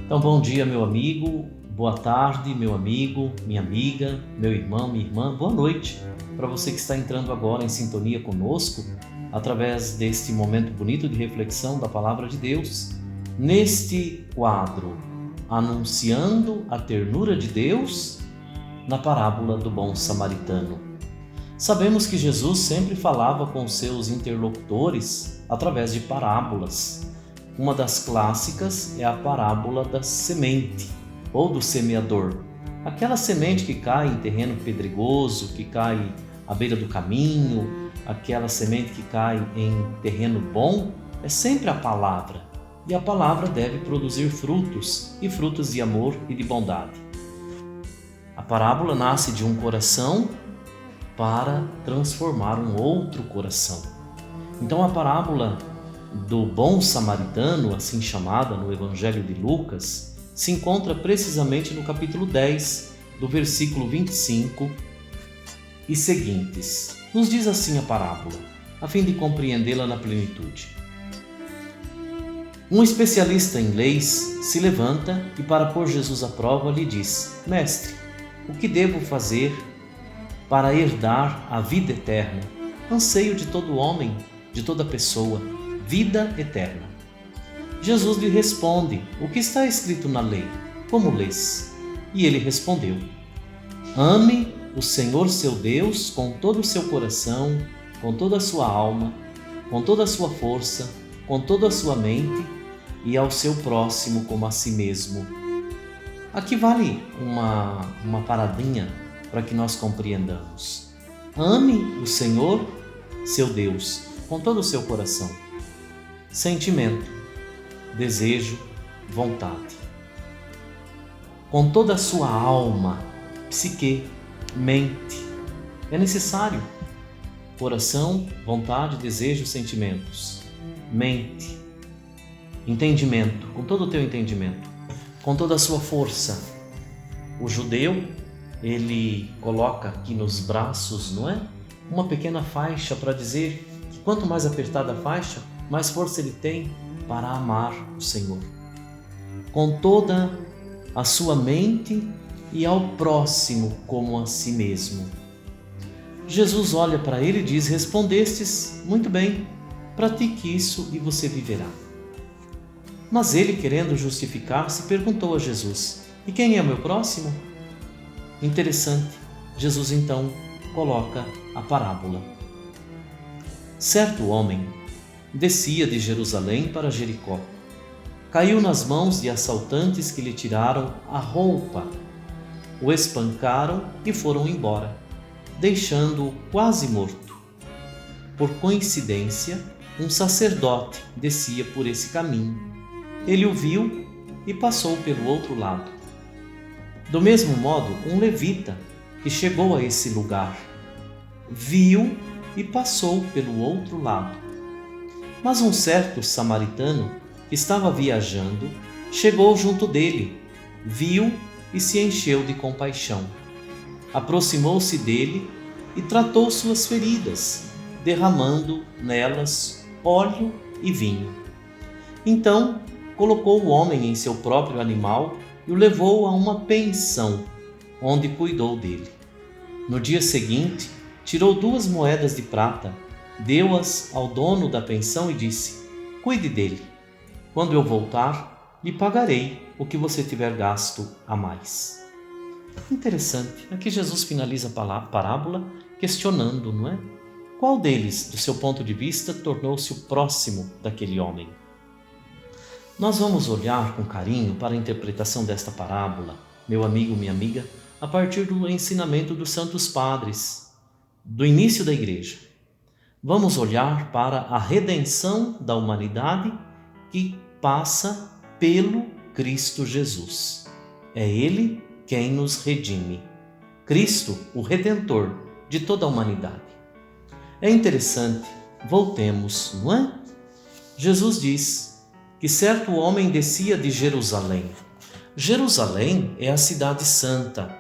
Então, bom dia, meu amigo, boa tarde, meu amigo, minha amiga, meu irmão, minha irmã, boa noite para você que está entrando agora em sintonia conosco, através deste momento bonito de reflexão da Palavra de Deus, neste quadro, anunciando a ternura de Deus na parábola do bom samaritano. Sabemos que Jesus sempre falava com seus interlocutores através de parábolas. Uma das clássicas é a parábola da semente ou do semeador. Aquela semente que cai em terreno pedregoso, que cai à beira do caminho, aquela semente que cai em terreno bom, é sempre a palavra. E a palavra deve produzir frutos, e frutos de amor e de bondade. A parábola nasce de um coração para transformar um outro coração. Então a parábola do bom samaritano, assim chamada no Evangelho de Lucas, se encontra precisamente no capítulo 10, do versículo 25 e seguintes. Nos diz assim a parábola, a fim de compreendê-la na plenitude. Um especialista em leis se levanta e, para pôr Jesus à prova, lhe diz: Mestre, o que devo fazer para herdar a vida eterna? Anseio de todo homem, de toda pessoa, vida eterna. Jesus lhe responde: o que está escrito na lei? Como lês? E ele respondeu: ame o Senhor seu Deus com todo o seu coração, com toda a sua alma, com toda a sua força, com toda a sua mente e ao seu próximo como a si mesmo. Aqui vale uma paradinha para que nós compreendamos. Ame o Senhor seu Deus com todo o seu coração. Sentimento, desejo, vontade. Com toda a sua alma, psique, mente. É necessário. Coração, vontade, desejo, sentimentos. Mente. Entendimento, com todo o teu entendimento. Com toda a sua força. O judeu, ele coloca aqui nos braços, não é? Uma pequena faixa para dizer que quanto mais apertada a faixa, mais força ele tem para amar o Senhor. Com toda a sua mente e ao próximo como a si mesmo. Jesus olha para ele e diz: respondestes muito bem, pratique isso e você viverá. Mas ele, querendo justificar-se, perguntou a Jesus: e quem é o meu próximo? Interessante, Jesus então coloca a parábola. Certo homem descia de Jerusalém para Jericó. Caiu nas mãos de assaltantes que lhe tiraram a roupa, o espancaram e foram embora, deixando-o quase morto. Por coincidência, um sacerdote descia por esse caminho. Ele o viu e passou pelo outro lado. Do mesmo modo, um levita que chegou a esse lugar viu e passou pelo outro lado. Mas um certo samaritano que estava viajando chegou junto dele, viu e se encheu de compaixão. Aproximou-se dele e tratou suas feridas, derramando nelas óleo e vinho. Então colocou o homem em seu próprio animal e o levou a uma pensão, onde cuidou dele. No dia seguinte, tirou 2 moedas de prata, deu-as ao dono da pensão e disse: cuide dele. Quando eu voltar, lhe pagarei o que você tiver gasto a mais. Interessante, aqui Jesus finaliza a parábola questionando, não é? Qual deles, do seu ponto de vista, tornou-se o próximo daquele homem? Nós vamos olhar com carinho para a interpretação desta parábola, meu amigo, minha amiga, a partir do ensinamento dos santos padres, do início da igreja. Vamos olhar para a redenção da humanidade que passa pelo Cristo Jesus. É Ele quem nos redime. Cristo, o Redentor de toda a humanidade. É interessante, voltemos, não é? Jesus diz que certo homem descia de Jerusalém. Jerusalém é a cidade santa.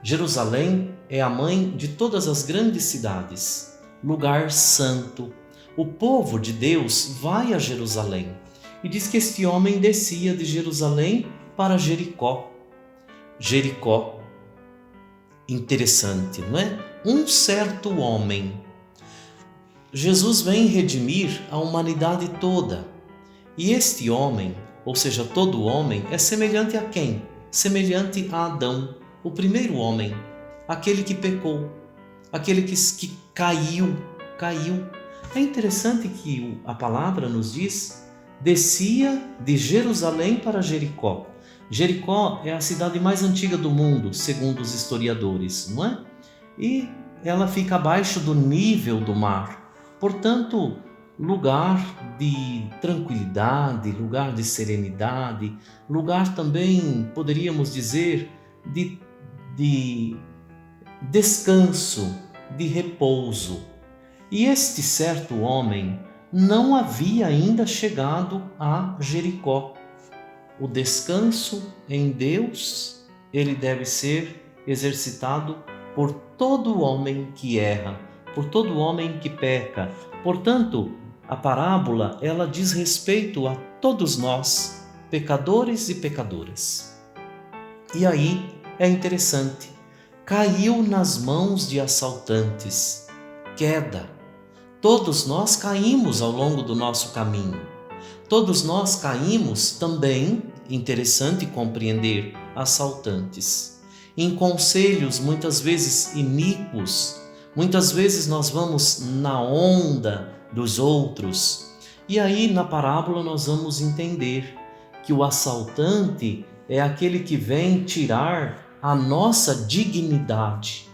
Jerusalém é a mãe de todas as grandes cidades, lugar santo. O povo de Deus vai a Jerusalém. E diz que este homem descia de Jerusalém para Jericó. Jericó, interessante, não é? Um certo homem. Jesus vem redimir a humanidade toda. E este homem, ou seja, todo homem, é semelhante a quem? Semelhante a Adão, o primeiro homem, aquele que pecou, aquele que caiu. É interessante que a palavra nos diz, descia de Jerusalém para Jericó. Jericó é a cidade mais antiga do mundo, segundo os historiadores, não é? E ela fica abaixo do nível do mar. Portanto, lugar de tranquilidade, lugar de serenidade, lugar também, poderíamos dizer, de descanso, de repouso. E este certo homem não havia ainda chegado a Jericó. O descanso em Deus, ele deve ser exercitado por todo homem que erra, por todo homem que peca. Portanto, a parábola, ela diz respeito a todos nós, pecadores e pecadoras. E aí é interessante, caiu nas mãos de assaltantes, queda. Todos nós caímos ao longo do nosso caminho. Todos nós caímos também, interessante compreender, assaltantes, em conselhos muitas vezes iníquos. Muitas vezes nós vamos na onda dos outros. E aí na parábola nós vamos entender que o assaltante é aquele que vem tirar a nossa dignidade.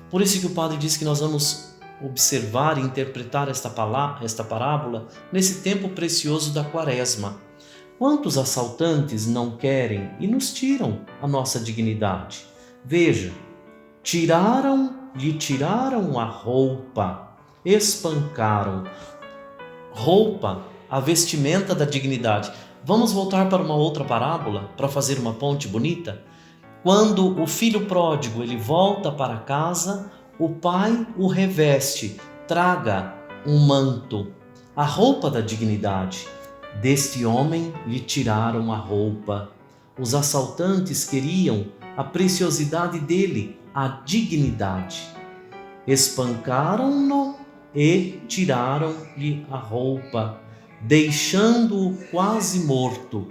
Por isso que o padre diz que nós vamos observar e interpretar esta parábola nesse tempo precioso da Quaresma. Quantos assaltantes não querem e nos tiram a nossa dignidade? Veja, lhe tiraram a roupa, espancaram. Roupa, a vestimenta da dignidade. Vamos voltar para uma outra parábola para fazer uma ponte bonita? Quando o filho pródigo ele volta para casa, o pai o reveste, traga um manto, a roupa da dignidade. Deste homem lhe tiraram a roupa. Os assaltantes queriam a preciosidade dele, a dignidade. Espancaram-no e tiraram-lhe a roupa, deixando-o quase morto.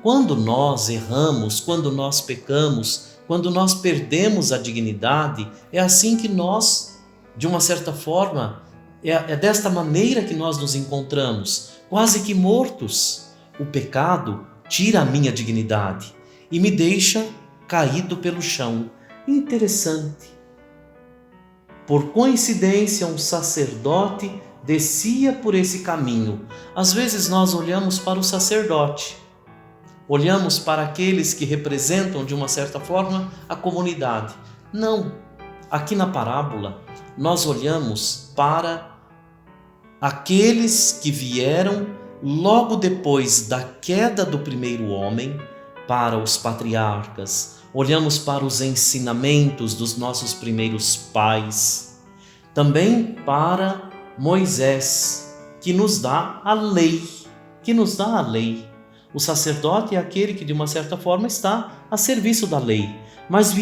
Quando nós erramos, quando nós pecamos, quando nós perdemos a dignidade, é assim que nós, de uma certa forma, é desta maneira que nós nos encontramos, quase que mortos. O pecado tira a minha dignidade e me deixa caído pelo chão. Interessante. Por coincidência, um sacerdote descia por esse caminho. Às vezes nós olhamos para o sacerdote, olhamos para aqueles que representam, de uma certa forma, a comunidade. Não, aqui na parábola, nós olhamos para aqueles que vieram logo depois da queda do primeiro homem, para os patriarcas. Olhamos para os ensinamentos dos nossos primeiros pais. Também para Moisés, que nos dá a lei, O sacerdote é aquele que, de uma certa forma, está a serviço da lei. Mas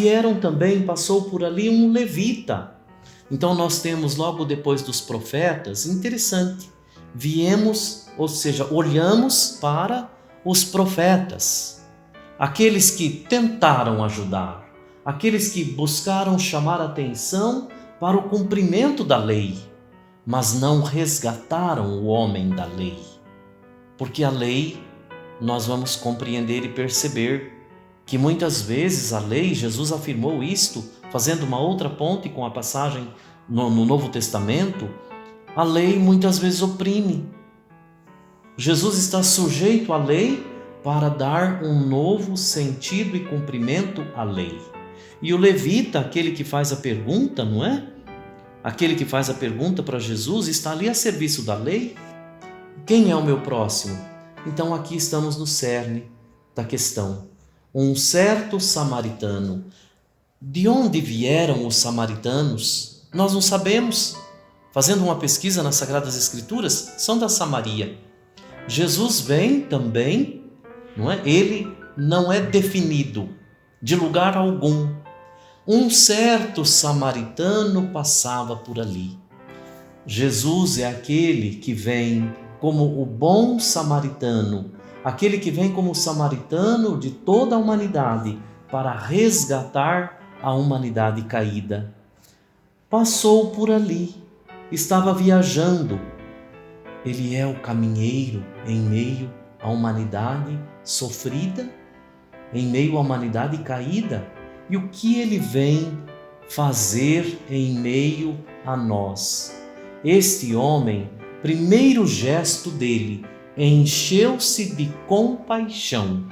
passou por ali um levita. Então nós temos logo depois dos profetas, interessante, olhamos para os profetas, aqueles que tentaram ajudar, aqueles que buscaram chamar atenção para o cumprimento da lei, mas não resgataram o homem da lei. Porque a lei, nós vamos compreender e perceber que muitas vezes a lei, Jesus afirmou isto, fazendo uma outra ponte com a passagem no Novo Testamento, a lei muitas vezes oprime. Jesus está sujeito à lei para dar um novo sentido e cumprimento à lei. E o levita, aquele que faz a pergunta, não é? Aquele que faz a pergunta para Jesus, está ali a serviço da lei. Quem é o meu próximo? Então aqui estamos no cerne da questão. Um certo samaritano. De onde vieram os samaritanos? Nós não sabemos. Fazendo uma pesquisa nas Sagradas Escrituras, são da Samaria. Jesus vem também não é? Ele não é definido de lugar algum. Um certo samaritano passava por ali. Jesus é aquele que vem como o bom samaritano, aquele que vem como o samaritano de toda a humanidade para resgatar a humanidade caída. Passou por ali, estava viajando. Ele é o caminheiro em meio à humanidade sofrida, em meio à humanidade caída. E o que ele vem fazer em meio a nós? Este homem, primeiro gesto dele, encheu-se de compaixão.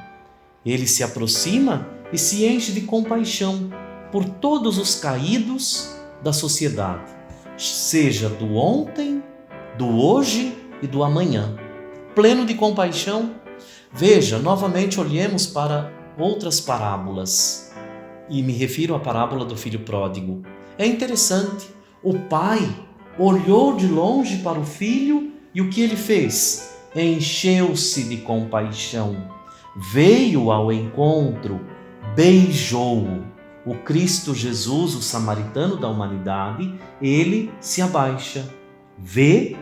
Ele se aproxima e se enche de compaixão por todos os caídos da sociedade, seja do ontem, do hoje e do amanhã. Pleno de compaixão. Veja, novamente olhemos para outras parábolas, e me refiro à parábola do filho pródigo. É interessante, o pai olhou de longe para o filho e o que ele fez? Encheu-se de compaixão, veio ao encontro, beijou-o. O Cristo Jesus, o samaritano da humanidade, ele se abaixa, vê,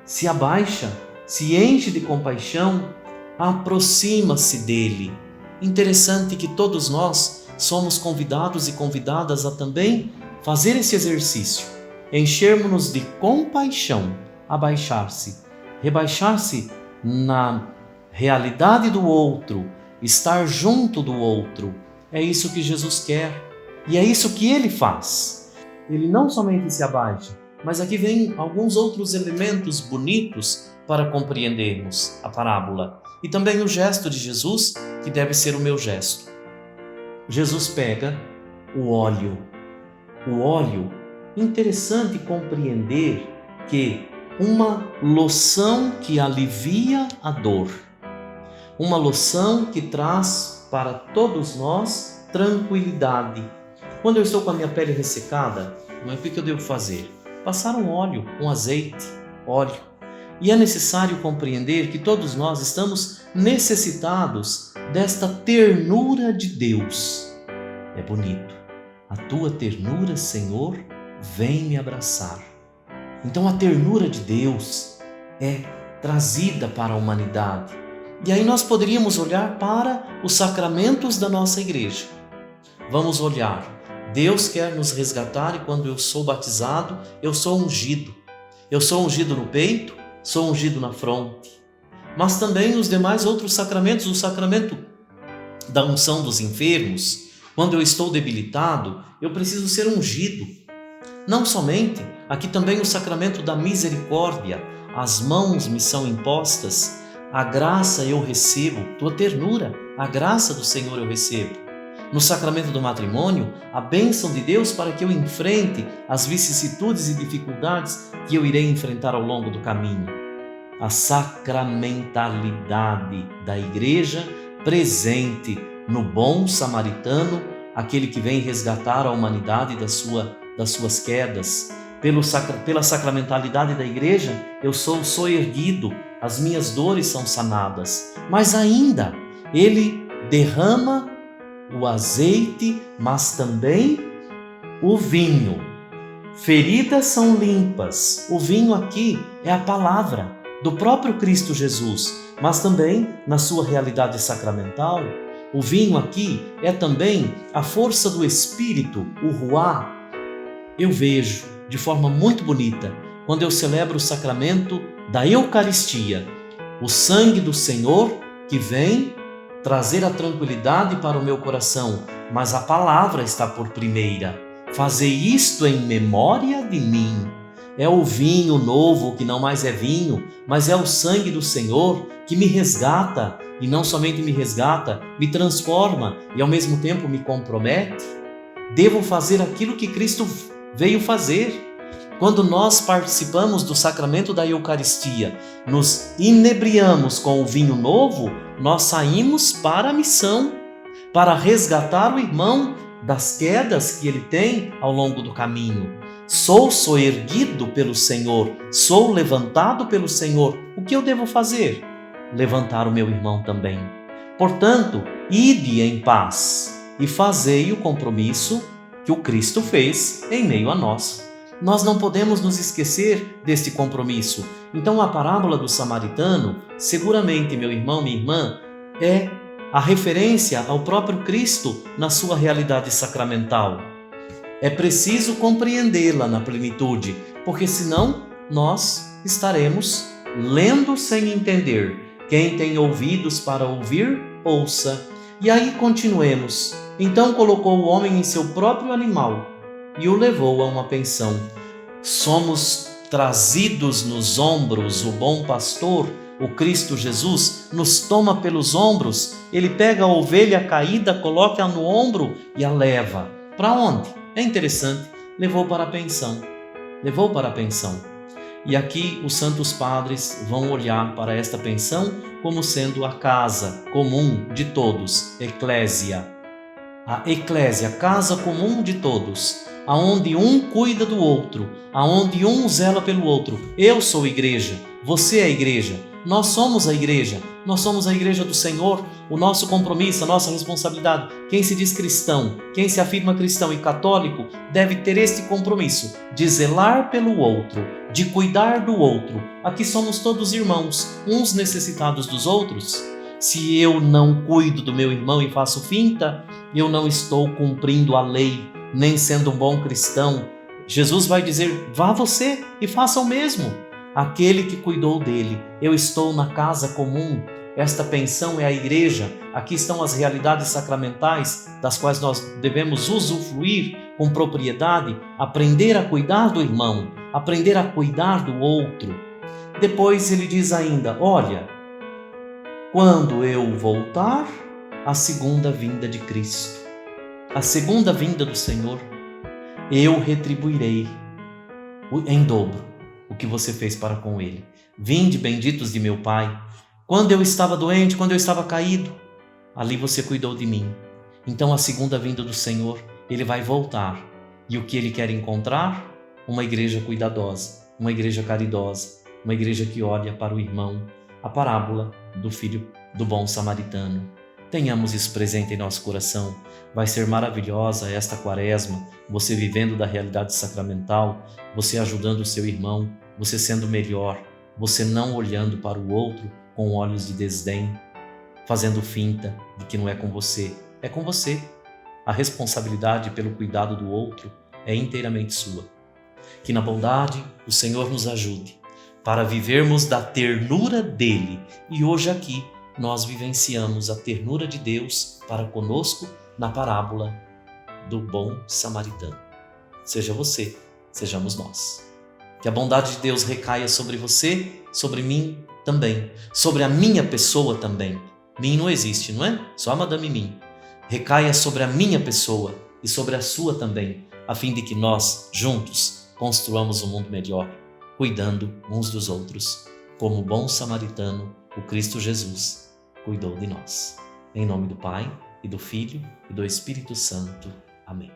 se abaixa, se enche de compaixão, aproxima-se dele. Interessante que todos nós somos convidados e convidadas a também fazer esse exercício, enchermos-nos de compaixão, abaixar-se, rebaixar-se na realidade do outro, estar junto do outro. É isso que Jesus quer e é isso que ele faz. Ele não somente se abaixa, mas aqui vem alguns outros elementos bonitos para compreendermos a parábola e também o gesto de Jesus, que deve ser o meu gesto. Jesus pega o óleo. O óleo, interessante compreender que uma loção que alivia a dor, uma loção que traz para todos nós tranquilidade. Quando eu estou com a minha pele ressecada, o que eu devo fazer? Passar um óleo, um azeite, óleo. E é necessário compreender que todos nós estamos necessitados desta ternura de Deus. É bonito. A tua ternura, Senhor, vem me abraçar. Então a ternura de Deus é trazida para a humanidade. E aí nós poderíamos olhar para os sacramentos da nossa igreja. Vamos olhar. Deus quer nos resgatar e quando eu sou batizado, eu sou ungido. Eu sou ungido no peito, sou ungido na fronte. Mas também os demais outros sacramentos, o sacramento da unção dos enfermos. Quando eu estou debilitado, eu preciso ser ungido. Não somente, aqui também o sacramento da misericórdia. As mãos me são impostas, a graça eu recebo, tua ternura, a graça do Senhor eu recebo. No sacramento do matrimônio, a bênção de Deus para que eu enfrente as vicissitudes e dificuldades que eu irei enfrentar ao longo do caminho. A sacramentalidade da igreja presente no bom samaritano, aquele que vem resgatar a humanidade das suas quedas. Pela sacramentalidade da igreja, eu sou erguido, as minhas dores são sanadas. Mas ainda, ele derrama o azeite, mas também o vinho. Feridas são limpas. O vinho aqui é a palavra do próprio Cristo Jesus, mas também na sua realidade sacramental. O vinho aqui é também a força do Espírito, o ruá. Eu vejo de forma muito bonita quando eu celebro o sacramento da Eucaristia, o sangue do Senhor que vem trazer a tranquilidade para o meu coração, mas a palavra está por primeira. Fazei isto em memória de mim. É o vinho novo que não mais é vinho, mas é o sangue do Senhor que me resgata, e não somente me resgata, me transforma e ao mesmo tempo me compromete. Devo fazer aquilo que Cristo veio fazer. Quando nós participamos do sacramento da Eucaristia, nos inebriamos com o vinho novo, nós saímos para a missão, para resgatar o irmão das quedas que ele tem ao longo do caminho. Sou erguido pelo Senhor, sou levantado pelo Senhor. O que eu devo fazer? Levantar o meu irmão também. Portanto, ide em paz e fazei o compromisso que o Cristo fez em meio a nós. Nós não podemos nos esquecer deste compromisso. Então, a parábola do samaritano, seguramente, meu irmão, minha irmã, é a referência ao próprio Cristo na sua realidade sacramental. É preciso compreendê-la na plenitude, porque senão nós estaremos lendo sem entender. Quem tem ouvidos para ouvir, ouça. E aí continuemos. Então colocou o homem em seu próprio animal e o levou a uma pensão. Somos trazidos nos ombros, o bom pastor, o Cristo Jesus, nos toma pelos ombros, ele pega a ovelha caída, coloca no ombro e a leva. Para onde? É interessante, levou para a pensão. Levou para a pensão. E aqui os santos padres vão olhar para esta pensão como sendo a casa comum de todos, eclésia. A eclésia, casa comum de todos, aonde um cuida do outro, aonde um zela pelo outro. Eu sou igreja, você é a igreja, nós somos a igreja do Senhor. O nosso compromisso, a nossa responsabilidade. Quem se diz cristão, quem se afirma cristão e católico, deve ter este compromisso de zelar pelo outro, de cuidar do outro. Aqui somos todos irmãos, uns necessitados dos outros. Se eu não cuido do meu irmão e faço finta, eu não estou cumprindo a lei, nem sendo um bom cristão. Jesus vai dizer, vá você e faça o mesmo. Aquele que cuidou dele, eu estou na casa comum. Esta pensão é a igreja. Aqui estão as realidades sacramentais das quais nós devemos usufruir com propriedade, aprender a cuidar do irmão, aprender a cuidar do outro. Depois ele diz ainda, olha, quando eu voltar, a segunda vinda de Cristo, a segunda vinda do Senhor, eu retribuirei em dobro o que você fez para com ele. Vinde, benditos de meu Pai. Quando eu estava doente, quando eu estava caído, ali você cuidou de mim. Então a segunda vinda do Senhor, ele vai voltar. E o que ele quer encontrar? Uma igreja cuidadosa, uma igreja caridosa, uma igreja que olha para o irmão. A parábola do filho do bom samaritano. Tenhamos isso presente em nosso coração. Vai ser maravilhosa esta quaresma, você vivendo da realidade sacramental, você ajudando o seu irmão, você sendo melhor, você não olhando para o outro com olhos de desdém, fazendo finta de que não é com você. É com você. A responsabilidade pelo cuidado do outro é inteiramente sua. Que na bondade o Senhor nos ajude para vivermos da ternura dele. E hoje aqui nós vivenciamos a ternura de Deus para conosco na parábola do bom samaritano. Seja você, sejamos nós. Que a bondade de Deus recaia sobre você, sobre mim também, sobre a minha pessoa também. Mim não existe, não é? Só a Madame Mim. Recaia sobre a minha pessoa e sobre a sua também, a fim de que nós, juntos, construamos um mundo melhor, cuidando uns dos outros, como o bom samaritano, o Cristo Jesus, cuidou de nós. Em nome do Pai, e do Filho, e do Espírito Santo. Amém.